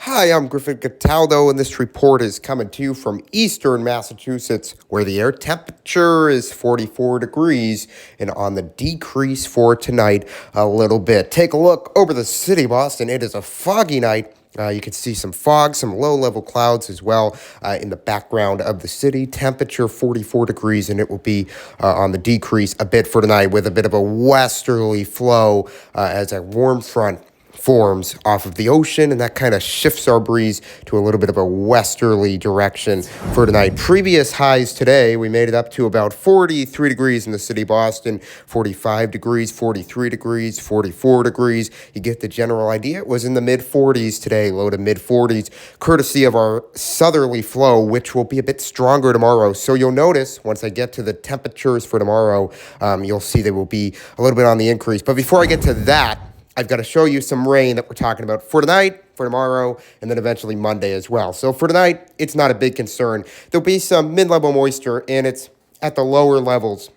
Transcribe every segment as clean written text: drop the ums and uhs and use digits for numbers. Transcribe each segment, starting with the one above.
Hi, I'm Griffin Cataldo, and this report is coming to you from eastern Massachusetts, where the air temperature is 44 degrees and on the decrease for tonight a little bit. Take a look over the city of Boston. It is a foggy night. You can see some fog, some low-level clouds as well in the background of the city. Temperature 44 degrees, and it will be on the decrease a bit for tonight with a bit of a westerly flow as a warm front forms off of the ocean, and that kind of shifts our breeze to a little bit of a westerly direction for tonight. Previous highs today, we made it up to about 43 degrees in the city of Boston, 45 degrees, 43 degrees, 44 degrees. You get the general idea. It was in the mid-40s today, low to mid-40s, courtesy of our southerly flow, which will be a bit stronger tomorrow. So you'll notice, once I get to the temperatures for tomorrow, you'll see they will be a little bit on the increase. But before I get to that, I've got to show you some rain that we're talking about for tonight, for tomorrow, and then eventually Monday as well. So for tonight, it's not a big concern. There'll be some mid-level moisture, and it's at the lower levels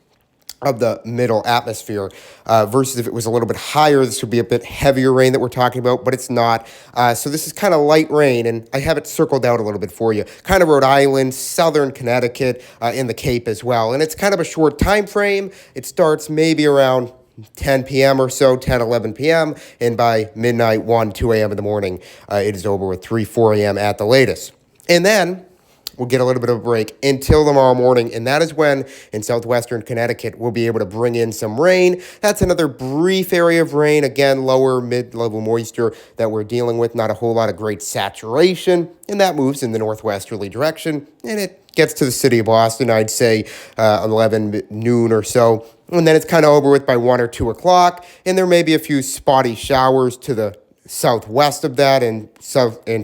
of the middle atmosphere versus if it was a little bit higher, this would be a bit heavier rain that we're talking about, but it's not. So this is kind of light rain, and I have it circled out a little bit for you. Kind of Rhode Island, southern Connecticut, in the Cape as well. And it's kind of a short time frame. It starts maybe around 10 p.m. or so, 10, 11 p.m., and by midnight, 1, 2 a.m. in the morning, it is over with 3, 4 a.m. at the latest. And then we'll get a little bit of a break until tomorrow morning, and that is when, in southwestern Connecticut, we'll be able to bring in some rain. That's another brief area of rain, again, lower mid-level moisture that we're dealing with, not a whole lot of great saturation, and that moves in the northwesterly direction, and it gets to the city of Boston, I'd say 11 noon or so, and then it's kind of over with by 1 or 2 o'clock, and there may be a few spotty showers to the southwest of that in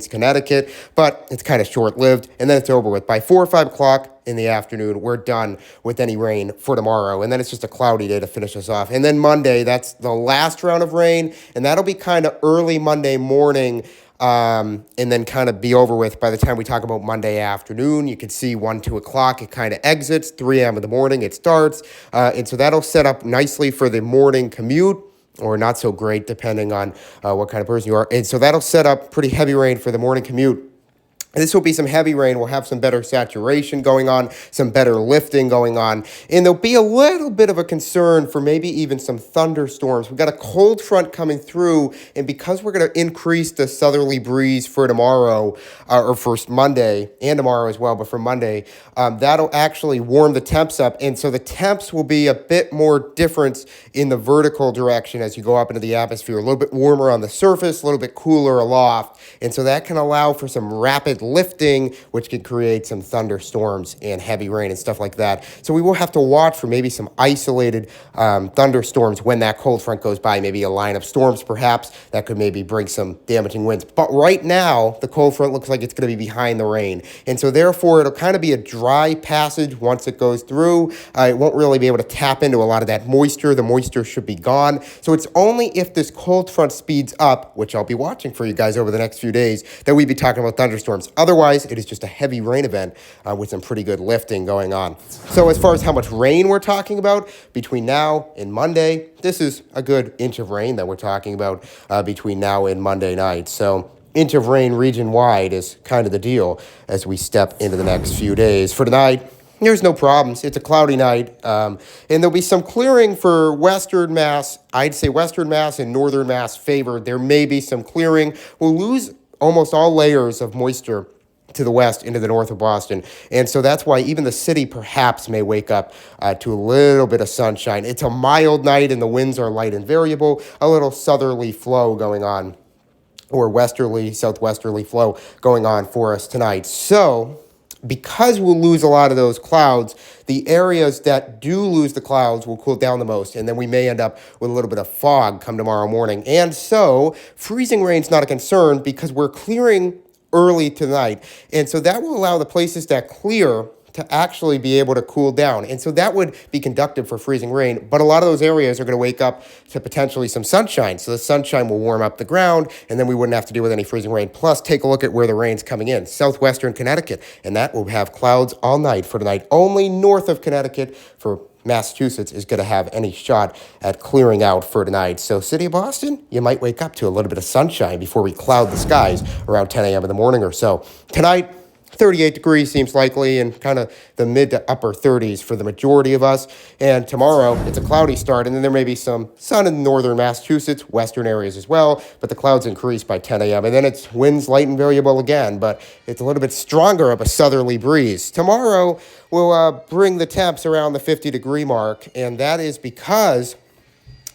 Connecticut, but it's kind of short-lived, and then it's over with. By 4 or 5 o'clock in the afternoon, we're done with any rain for tomorrow, and then it's just a cloudy day to finish us off. And then Monday, that's the last round of rain, and that'll be kind of early Monday morning, and then kind of be over with by the time we talk about Monday afternoon. You can see 1, 2 o'clock, it kind of exits, 3 a.m. in the morning, it starts, and so that'll set up nicely for the morning commute, or not so great, depending on what kind of person you are. And so that'll set up pretty heavy rain for the morning commute. And this will be some heavy rain. We'll have some better saturation going on, some better lifting going on. And there'll be a little bit of a concern for maybe even some thunderstorms. We've got a cold front coming through, and because we're going to increase the southerly breeze for tomorrow, or for Monday, and tomorrow as well, but for Monday, that'll actually warm the temps up. And so the temps will be a bit more difference in the vertical direction as you go up into the atmosphere. A little bit warmer on the surface, a little bit cooler aloft. And so that can allow for some rapid lifting, which can create some thunderstorms and heavy rain and stuff like that. So we will have to watch for maybe some isolated thunderstorms when that cold front goes by, maybe a line of storms perhaps that could maybe bring some damaging winds. But right now, the cold front looks like it's going to be behind the rain. And so therefore, it'll kind of be a dry passage once it goes through. It won't really be able to tap into a lot of that moisture. The moisture should be gone. So it's only if this cold front speeds up, which I'll be watching for you guys over the next few days, that we'd be talking about thunderstorms. Otherwise, it is just a heavy rain event with some pretty good lifting going on. So as far as how much rain we're talking about between now and Monday, this is a good inch of rain that we're talking about between now and Monday night. So inch of rain region-wide is kind of the deal as we step into the next few days. For tonight, there's no problems. It's a cloudy night, and there'll be some clearing for Western Mass. I'd say Western Mass and Northern Mass favored. There may be some clearing. We'll lose almost all layers of moisture to the west into the north of Boston. And so that's why even the city perhaps may wake up to a little bit of sunshine. It's a mild night and the winds are light and variable, a little southerly flow going on, or westerly, southwesterly flow going on for us tonight. So because we'll lose a lot of those clouds, the areas that do lose the clouds will cool down the most, and then we may end up with a little bit of fog come tomorrow morning. And so freezing rain's not a concern because we're clearing early tonight, and so that will allow the places that clear to actually be able to cool down. And so that would be conductive for freezing rain, but a lot of those areas are going to wake up to potentially some sunshine. So the sunshine will warm up the ground, and then we wouldn't have to deal with any freezing rain. Plus, take a look at where the rain's coming in. Southwestern Connecticut, and that will have clouds all night for tonight. Only north of Connecticut for Massachusetts is going to have any shot at clearing out for tonight. So, City of Boston, you might wake up to a little bit of sunshine before we cloud the skies around 10 a.m. in the morning or so. Tonight, 38 degrees seems likely, and kind of the mid to upper 30s for the majority of us. And tomorrow, it's a cloudy start, and then there may be some sun in northern Massachusetts, western areas as well, but the clouds increase by 10 a.m. And then it's winds light and variable again, but it's a little bit stronger of a southerly breeze. Tomorrow, we'll bring the temps around the 50-degree mark, and that is because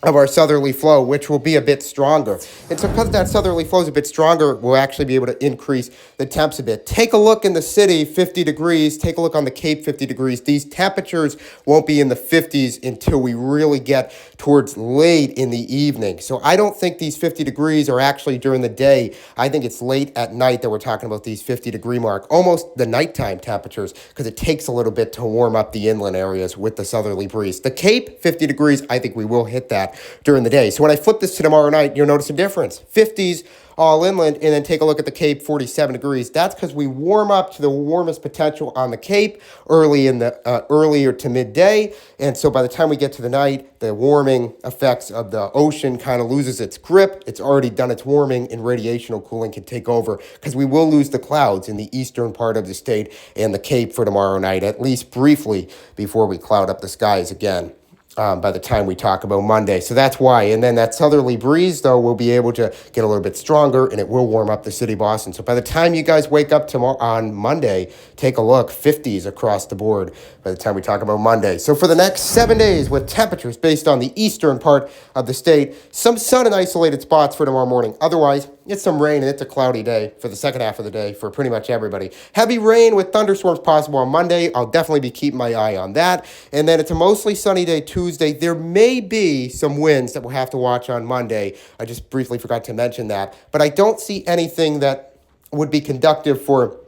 of our southerly flow, which will be a bit stronger. And so because that southerly flow is a bit stronger, we'll actually be able to increase the temps a bit. Take a look in the city, 50 degrees. Take a look on the Cape, 50 degrees. These temperatures won't be in the 50s until we really get towards late in the evening. So I don't think these 50 degrees are actually during the day. I think it's late at night that we're talking about these 50-degree mark, almost the nighttime temperatures, because it takes a little bit to warm up the inland areas with the southerly breeze. The Cape, 50 degrees, I think we will hit that during the day. So when I flip this to tomorrow night, you'll notice a difference. 50s all inland, and then take a look at the Cape, 47 degrees. That's because we warm up to the warmest potential on the Cape earlier to midday. And so by the time we get to the night, the warming effects of the ocean kind of loses its grip. It's already done its warming, and radiational cooling can take over, because we will lose the clouds in the eastern part of the state and the Cape for tomorrow night, at least briefly, before we cloud up the skies again. By the time we talk about Monday. So that's why. And then that southerly breeze, though, will be able to get a little bit stronger, and it will warm up the city of Boston. So by the time you guys wake up tomorrow on Monday, take a look, 50s across the board by the time we talk about Monday. So for the next 7 days, with temperatures based on the eastern part of the state, some sun in isolated spots for tomorrow morning. Otherwise, it's some rain, and it's a cloudy day for the second half of the day for pretty much everybody. Heavy rain with thunderstorms possible on Monday. I'll definitely be keeping my eye on that. And then it's a mostly sunny day Tuesday. There may be some winds that we'll have to watch on Monday. I just briefly forgot to mention that. But I don't see anything that would be conductive for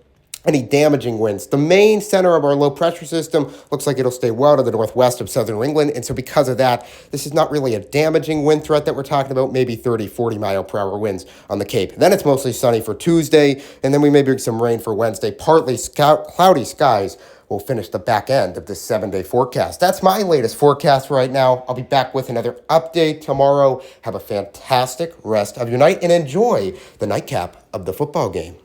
any damaging winds. The main center of our low pressure system looks like it'll stay well to the northwest of southern New England. And so because of that, this is not really a damaging wind threat that we're talking about, maybe 30, 40 mile per hour winds on the Cape. Then it's mostly sunny for Tuesday, and then we may bring some rain for Wednesday. Partly cloudy skies will finish the back end of this 7-day forecast. That's my latest forecast right now. I'll be back with another update tomorrow. Have a fantastic rest of your night, and enjoy the nightcap of the football game.